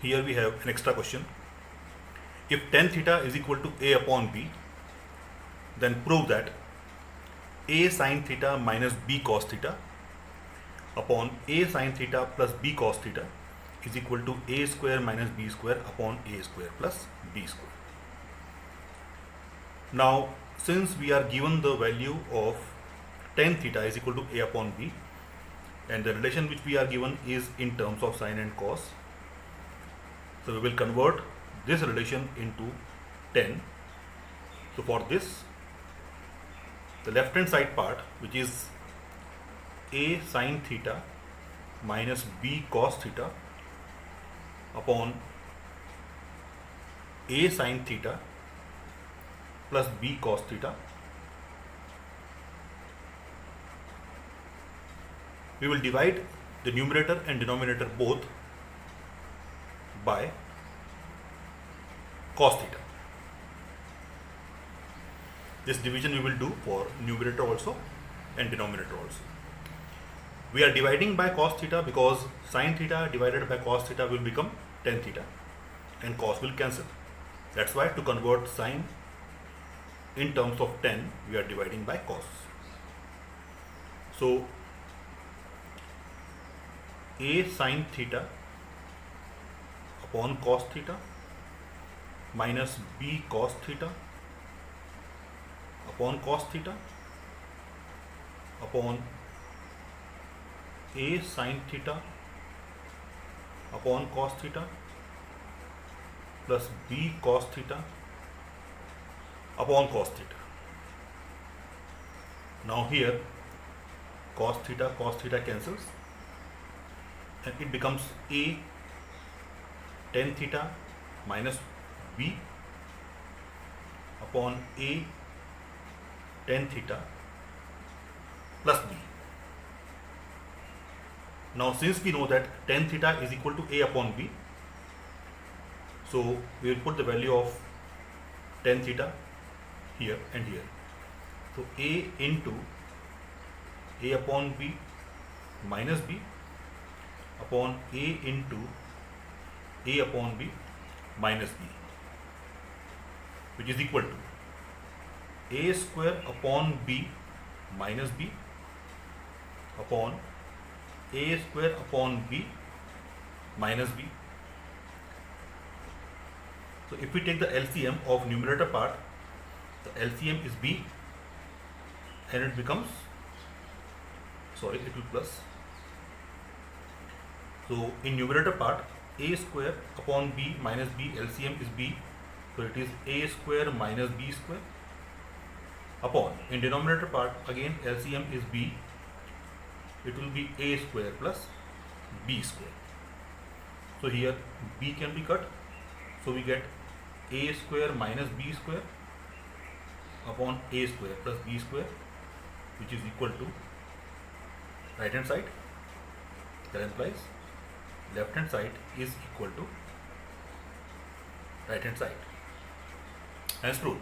Here we have an extra question. If tan theta is equal to a upon b, then prove that a sin theta minus b cos theta upon a sin theta plus b cos theta is equal to a square minus b square upon a square plus b square. Now, since we are given the value of tan theta is equal to a upon b, and the relation which we are given is in terms of sin and cos, so we will convert this relation into tan. So for this, the left hand side part, which is a sin theta minus b cos theta upon a sin theta plus b cos theta, we will divide the numerator and denominator both by cos theta. This division we will do for numerator also and denominator also. We are dividing by cos theta because sin theta divided by cos theta will become tan theta and cos will cancel. That's why to convert sin in terms of tan, we are dividing by cos. So a sin theta upon cos theta minus b cos theta upon cos theta upon a sin theta upon cos theta plus b cos theta upon cos theta. Now here cos theta cancels and it becomes a tan theta minus b upon a tan theta plus b. Now since we know that tan theta is equal to a upon b, so we will put the value of tan theta here and here. So a into a upon b minus b upon a into a upon b minus b, which is equal to a square upon b minus b upon a square upon b minus b. So if we take the LCM of numerator part, the LCM is b and it becomes, sorry, it will plus. So in numerator part, a square upon b minus b, LCM is b, so it is a square minus b square upon, in denominator part again LCM is b, it will be a square plus b square. So here b can be cut, so we get a square minus b square upon a square plus b square, which is equal to right hand side. That implies left hand side is equal to right hand side. Hence proved.